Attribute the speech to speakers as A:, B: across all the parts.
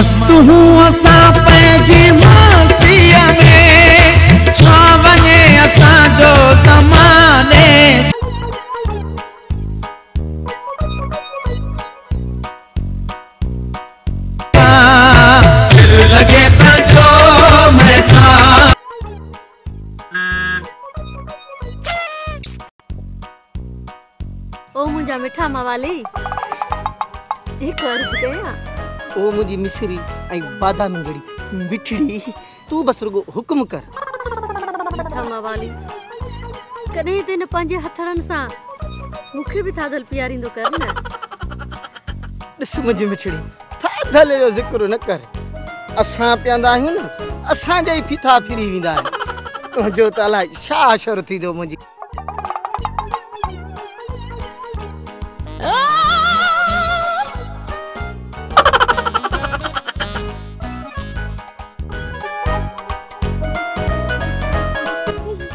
A: मस्त हूँ असा पंहिंजी मस्तीअ में छा वञे असांजो ज़माने लगे पंहिंजो मैदान।
B: ओ मुंहिंजा मिठा मवाली एक और कया
C: ओ मुझी मिसरी ऐं बादाम गड़ी मिठड़ी तू बस रुगो हुक्म कर।
B: मिठा मवाली कॾहिं ते न पंहिंजे हथड़नि सां मूंखे बि थाधल पीआरींदो कर न।
C: ॾिस मुंहिंजी मिठड़ी थाधल जो ज़िक्र न कर। असां पियंदा आहियूं न असांजा ई फिथा फिरी वेंदा आहिनि। तुंहिंजो त अलाए छा असरु थींदो मुंहिंजी।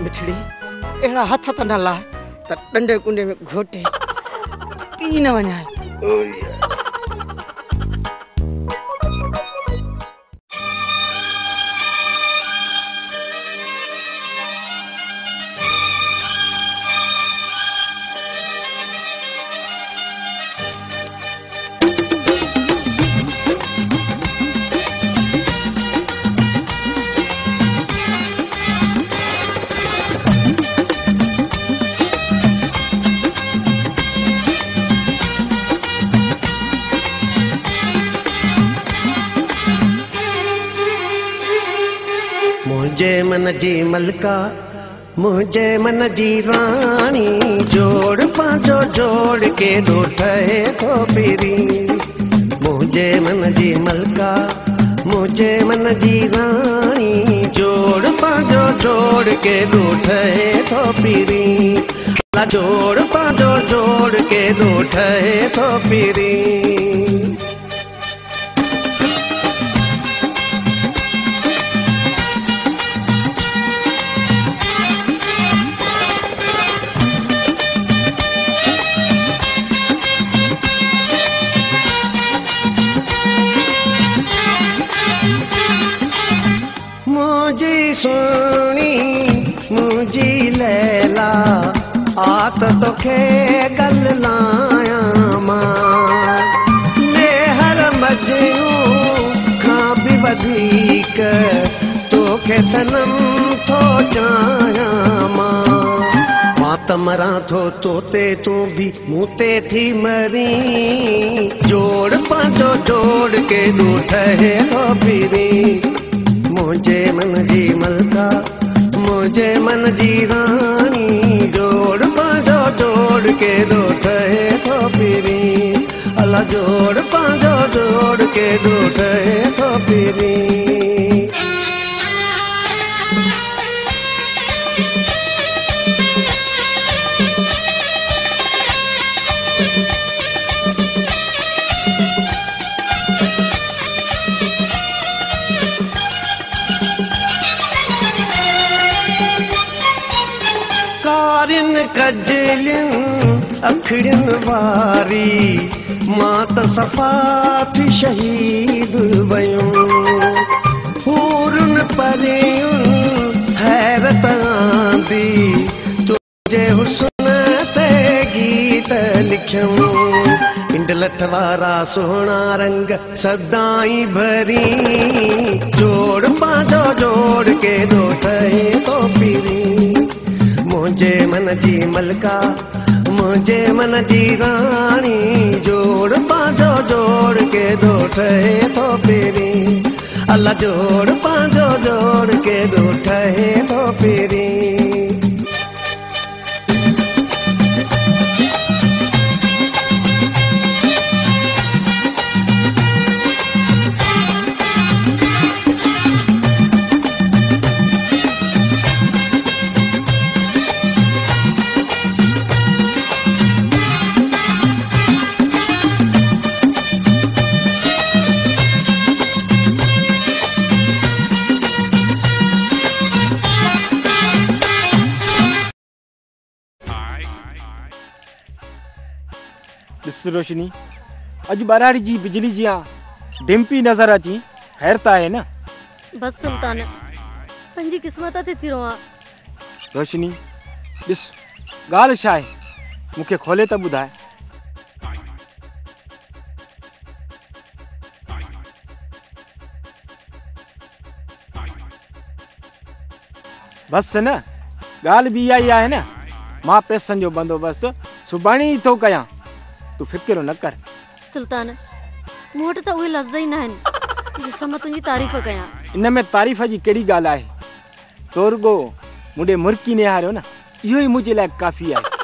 C: मिठड़ी अहिड़ा हथ त न लाए त डंडे कुंडे में घोटे पी न वञाए।
D: मुझे मन जी मलका मुझे मन जी रानी जोड़ पांचो जोड़ के ठहे तो फिरी। मुझे मन जी मलका मुझे मन जी रानी जोड़ पांचो जोड़ के ठहे तो फिरी। जोड़ पांचो जोड़ के ठहे तो फिरी। मुझी सोनी मुझी लैला आत तोखे गल लाया मां मेहर मजनू खां भी वधीक तोखे सनम थो चाया मां त मरा थो तोते तू भी मूते थी मरी। जोड़ पांचो जोड़ के ठहे तो फिरी। मुझे मन जी मलका मुझे मन जी रानी जोड़ पांचो जोड़ के ठहे तो फिरी। अला जोड़ पांचो जोड़ के ठहे तो फिरी। कारिन कजलिन अखड़िन वारी मां त सफ़ा थी शहीद वयूं। हूरुन परियुन हैरत आंदी तुझे हुस्न ते गीत लिखियूं। इंड लठ वारा सोहणा रंग सदाई भरी। जोड़ पांचो जोड़ के ठहे तो फिरी। मुझे मन जी मलका मुझे मन जी रानी जोड़ पांचो जोड़ के ठहे तो फिरी। अल्लाह जोड़ पांचो जोड़ के ठहे तो फिरी।
E: रोशनी अज बाराड़ी जी बिजली जिया डिम्पी नज़र अची ख़ैर त आहे न?
B: बस सुल्तान पंहिंजी क़िस्मत ते थी रहां।
E: रोशनी ॾिस ॻाल्हि छा आहे मूंखे खोले त ॿुधाए। बस न ॻाल्हि बि इहा ई आहे न। मां पैसनि जो बंदोबस्तु सुभाणे ई थो कयां, तूं फिक्र न कर।
B: सुल्तान मूं वटि त उहे लफ़्ज़ ई न आहिनि जिसां मां तुंहिंजी तारीफ़ कयां।
E: इन में तारीफ़ जी कहिड़ी ॻाल्हि आहे? तो रुॻो मुंडे मुर्की निहारियो न, इहो ई मुंहिंजे लाइ काफ़ी आहे।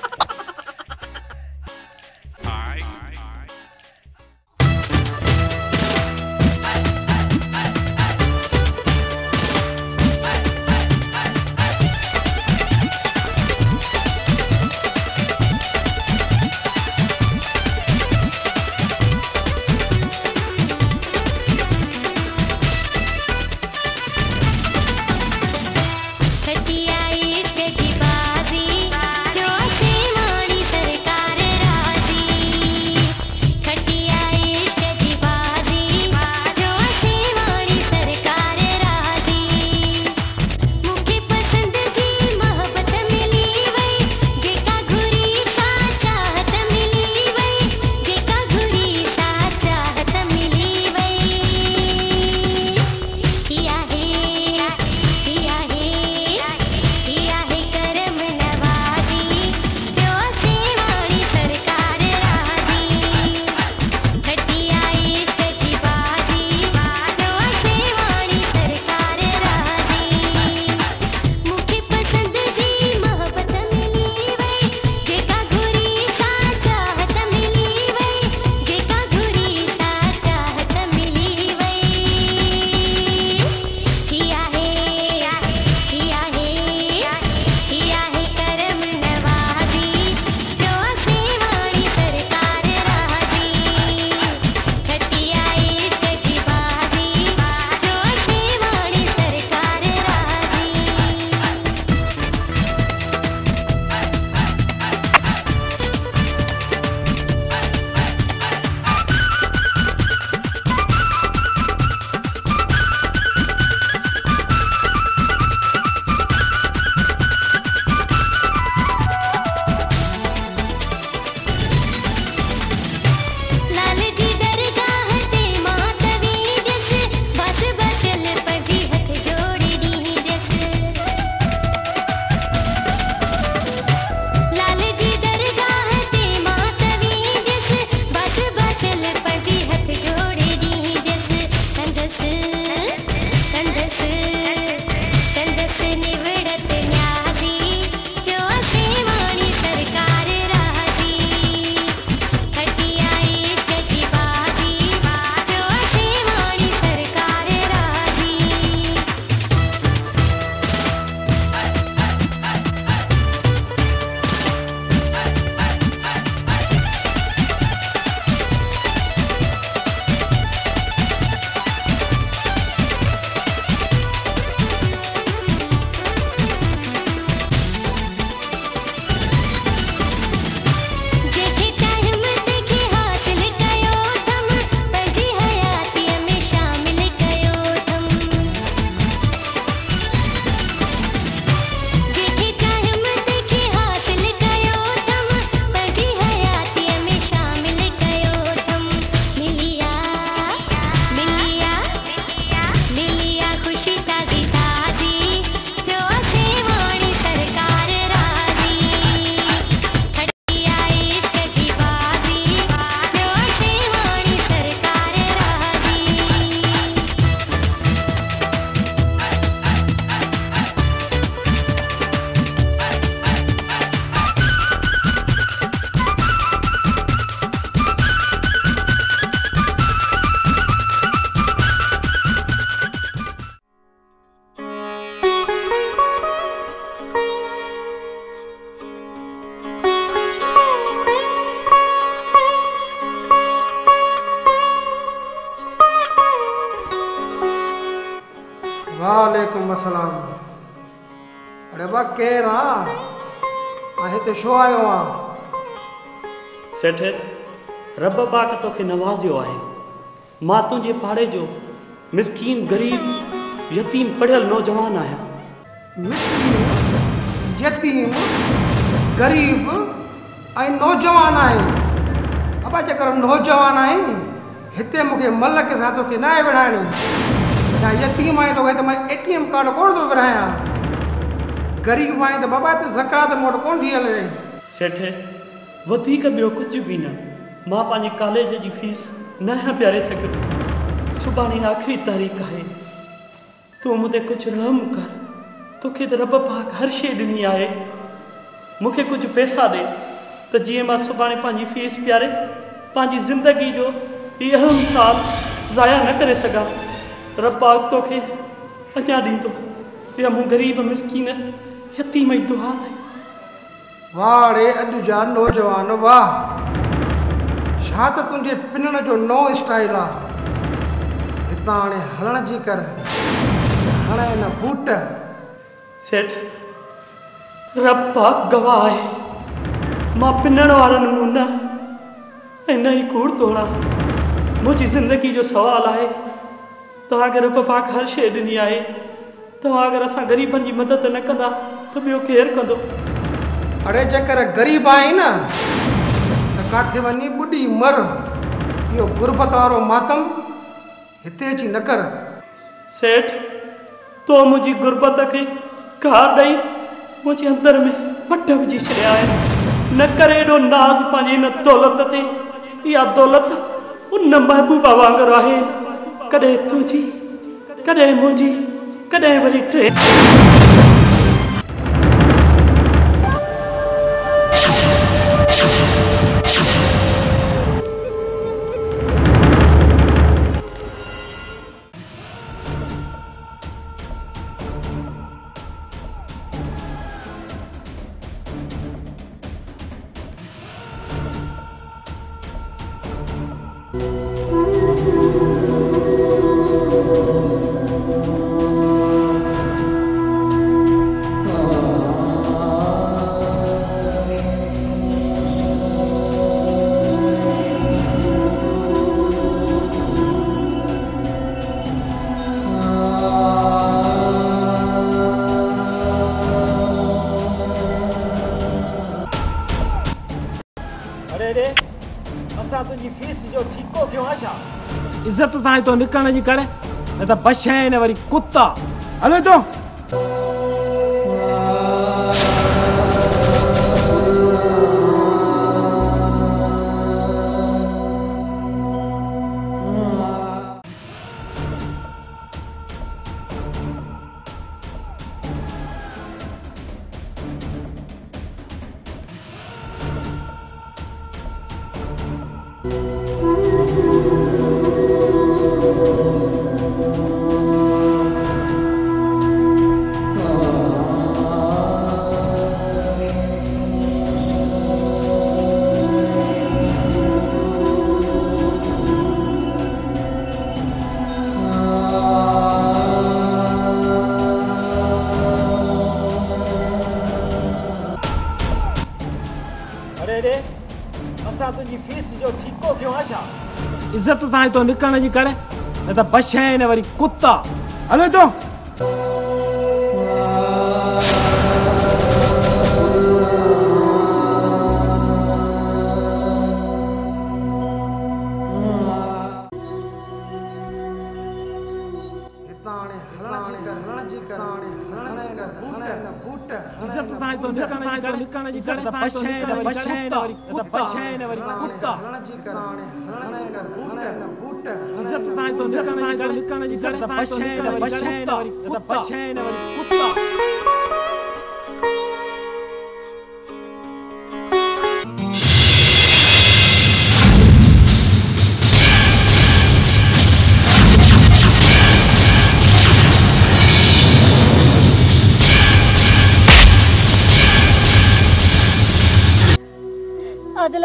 F: वालेकुम अस्सलाम। अरे बा केर आहे ते छो आयो आहे?
G: सेठ रब पाक तोखे नवाज़ियो आहे, मां तुझे पाड़े जो मिसकीन गरीब यतीम पढ़ियल नौजवान आया।
F: मिसकीन यतीम गरीब ऐं नौजवान आहीं। अबा जेकर नौजवान आहीं हिते मूंखे मलक सां तोखे न आहे विढ़ाइणी। या यतीम आहीं त उहे त मां ATM कार्ड कोन थो विरायां। गरीब आहीं त बाबा त ज़कात मूं वटि कोन थी हले।
G: सेठ वधीक ॿियो कुझु बि न, मां पंहिंजे कॉलेज जी फीस न प्यारे सघियो। सुभाणे आख़िरी तारीख़ आहे, तूं मूं ते कुझु रहम कर। तोखे त रब पाक हर शइ ॾिनी आहे। मूंखे कुझु पैसा ॾे त जीअं मां सुभाणे पंहिंजी फीस प्यारे पंहिंजी ज़िंदगी जो हीउ अहम साल ज़ाया न करे सघां। रब पाक तोखे अञा ॾींदो। इहा मूं ग़रीब मिसकीन यतीम जी दुआ अथई।
F: वाह रे अॼु जा नौजवान वाह, छा त तुंहिंजे पिनण जो नओं स्टाइल आहे। हितां हाणे हलण जी कर, हाणे न बूट।
G: सेठ रब पाक गवाह आहे, मां पिनण वारा नमूना ऐं न ई कूड़ तोड़ा। मुंहिंजी ज़िंदगी जो सवाल आहे, तव्हांखे रब पाक हर शइ ॾिनी आहे। तव्हां अगरि असां ग़रीबनि जी मदद न कंदा त ॿियो केरु कंदो।
F: अड़े जेकर ग़रीब आहीं न त काथे वञी ॿुॾी मर। इहो गुरबत वारो मातम हिते अची न कर।
G: सेठ तो मुंहिंजी गुरबत खे घार ॾेई मुंहिंजे अंदर में वट विझी छॾिया आहिनि। न करे एॾो नाज़ पंहिंजी हिन दौलत ते। इहा दौलत उन महबूबा वांगुरु आहे, कॾहिं तुंहिंजी कॾहिं मुंहिंजी कॾहिं वरी टे।
E: इज्जत सां तो निकरण जी करे न त बश आहिनि वरी कुत्ता। हले तो इज्जत सां तो निकरण जी करे न त बश आहिनि वरी कुत्ता। हले तो
B: आदिल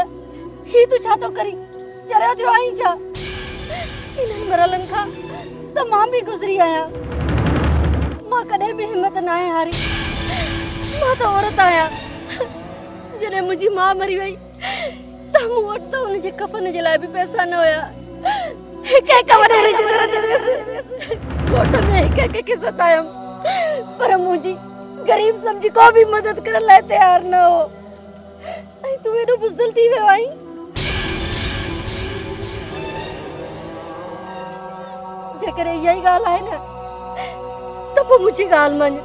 B: ही तू छा तो करी चरियो थियो आई छा। इन्हनि मरलनि खां त मां बि गुज़री आहियां। मां कॾहिं बि हिम्मत न आहे हारी। मां त औरत आहियां। जॾहिं मुंहिंजी माउ मरी वई त मूं वटि त हुनजे कफ़न जे लाइ बि पैसा न हुया। हिक वडेरे कोट में हिक के सतायम पर मुझी गरीब समझी को भी मदद कर लाए तैयार न हो। आई तू एडो बुजदल थी वे आई जेकर यही गाल है ना तो वो मुझी गाल मन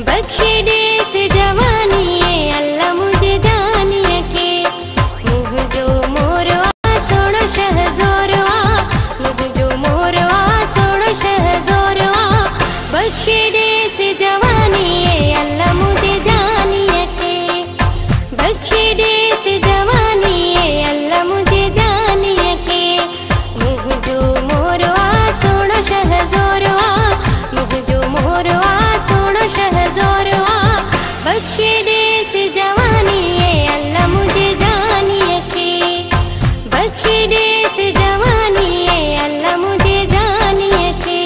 H: बख्शे दे से जवानी ये अल्लाह मुझे जानिए के मुँह जो मोरवा सोनो शहज़ोरवा मुँह जो मोरवा सोनो शहज़ोरवा बख्शे दे से जवानी ये अल्लाह मुझे जानिए के बख्शे दे से जवानी ये अल्लाह मुझे जानिए के मुँह जो मोरवा सोनो शहज़ोरवा मुँह जो मोरवा शहज़ोरवा बख्शे दे से जवानी ये अल्लाह मुझे जानिए के बख्शे दे से जवानी ये अल्लाह मुझे जानिए के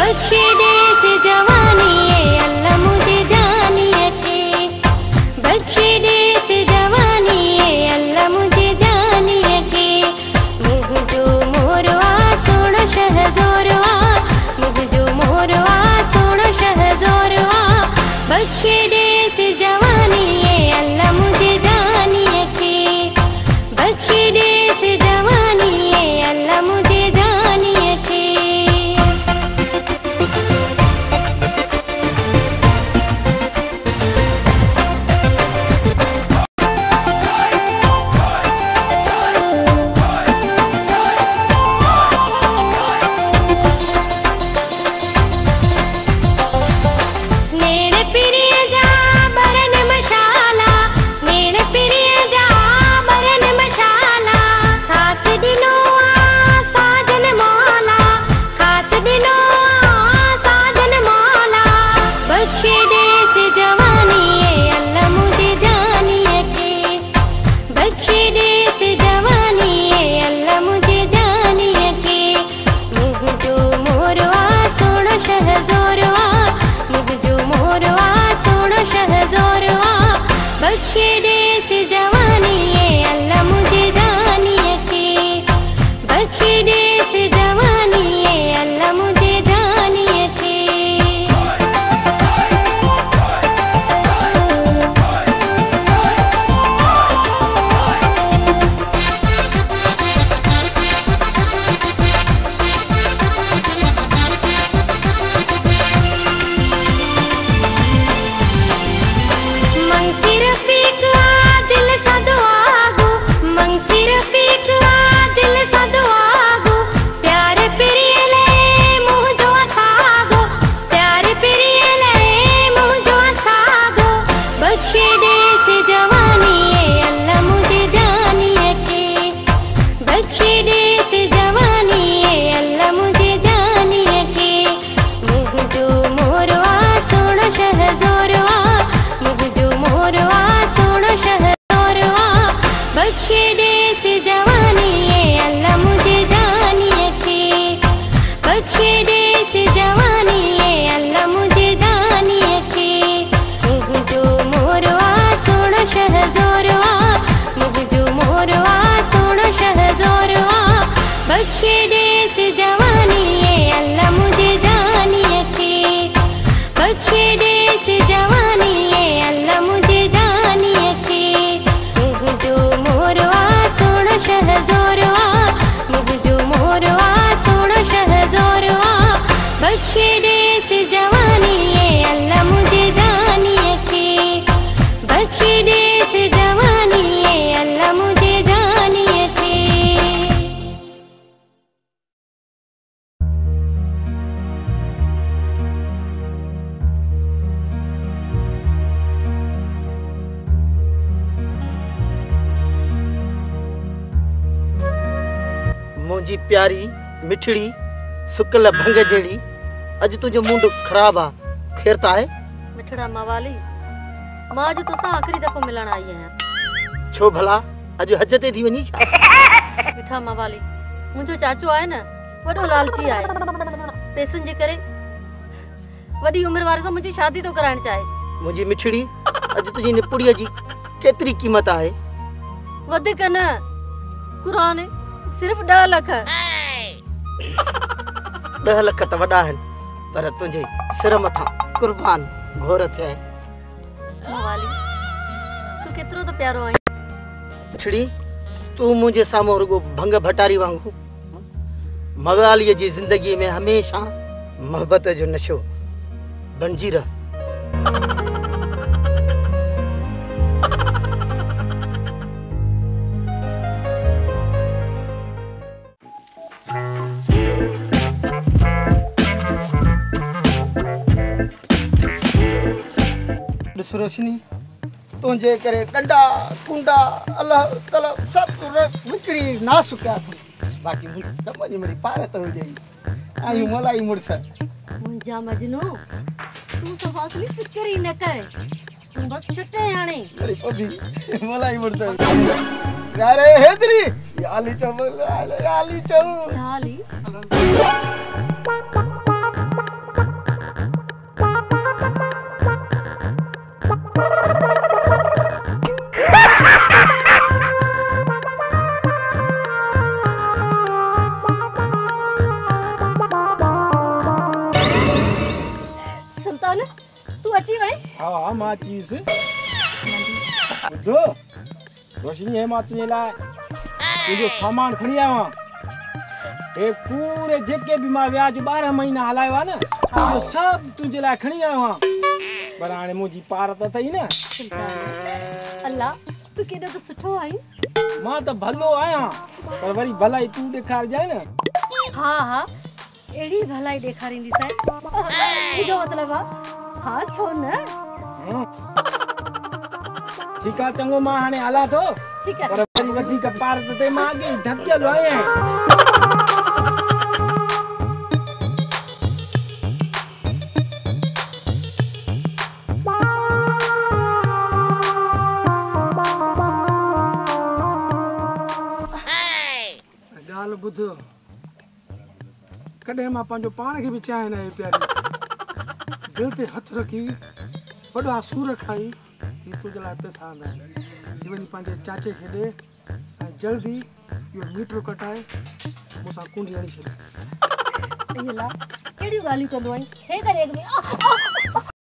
H: बख्शे दे से जवानी ये अल्लाह मुझे जानिए के बख्शे दे से जवानी ये अल्लाह मुझे जानिए के बख्शे दे से जवानी ये अल्लाह मुझे जानिए के बख्शे दे से जवानी ये अल्लाह मुझे जानिए के दिल सा दुआ बख्शे देश जवानी ये अल्लाह मुझे जानिए के बख्शे देश जवानी ये अल्लाह मुझे जानिए के मुँह जो मोरवा सोण शहजोरवा मुँह जो मोरवा सोण शहजोरवा बख्शे देश जवानी ये अल्लाह मुझे जानिए के बख्शे देश जवानी ये अल्लाह मुझे जानिए के
C: मुंहिंजी प्यारी मिठड़ी सुकल भंग जहिड़ी अॼु तुंहिंजो मुंड ख़राब आहे ख़ैर त आहे
B: मिठड़ा मवाली मां अॼु तोसां आख़िरी दफ़ो मिलण आई आहियां
C: छो भला अॼु हज ते थी वञी छा
B: मिठा मवाली मुंहिंजो चाचो आहे न वॾो लालची आहे पैसनि जे करे वॾी उमिरि वारे सां मुंहिंजी शादी थो कराइण चाहे
C: मुंहिंजी मिठड़ी अॼु तुंहिंजी निपुड़ीअ जी केतिरी क़ीमत आहे
B: वधीक न क़ुरान सिर्फ़ 10 लख
C: 10 लख त वॾा आहिनि पर तुंहिंजे सिर मथां कुर्बान घोर थिया आहिनि
B: मवाली तूं केतिरो त प्यारो आहीं
C: मिठड़ी तूं मुंहिंजे साम्हूं रुगो भंग भटारी वांगुरु मवालीअ जी ज़िंदगीअ में हमेशह मोहबत जो नशो बणिजी रह रोशनी तुंहिंजे करे डंडा कुंडा अल्लाह ताला सब मिठड़ी नास कया थी बाक़ी समझ में पार त हुजे आई मलाई मुड़स
B: मुंहिंजा मजनू तूं तो फासली फिकर ही न कर तूं बस छटे हाणे
C: अरे पबी मलाई मुड़स यारे हेदरी याली चो याली
B: सुल्तान तू अची वई
E: हाँ मां चीज बुधो रोशनी है मां तुझे लाए तुझो सामान खणी आया ए पूरे जेके भी मां व्याज 12 महीना हलायो आ न तो सब तुझे लाए खणी आया हां पर हाणे मुजी पार त थई न
B: अल्लाह तू केॾो त सुठो आई
E: मां त भलो आया पर वरी भलाई तू ॾेखार जाए न
B: हाँ हाँ एड़ी भलाई ॾेखारींदी साईं मुंहिंजो मतलब हाँ छो न
E: ठीक है चंगो मां हाणे हला तो
B: ठीक है
E: पर वरी वधीक पार त ते मां अॻे धकियल आया
F: ॻाल्हि ॿुध कॾहिं मां पंहिंजो पाण खे बि चाहे न प्यारी दिल ते हथ रखी वॾा सूर खाई ही तुंहिंजे लाइ पैसा आंदा आहिनि वञी पंहिंजे चाचे खे ॾे ऐं जल्दी इहो मीटर कटाए मूंसां कुंडी हणी छॾ
B: अल्लाह कहिड़ियूं ॻाल्हियूं कंदो आहीं हे करे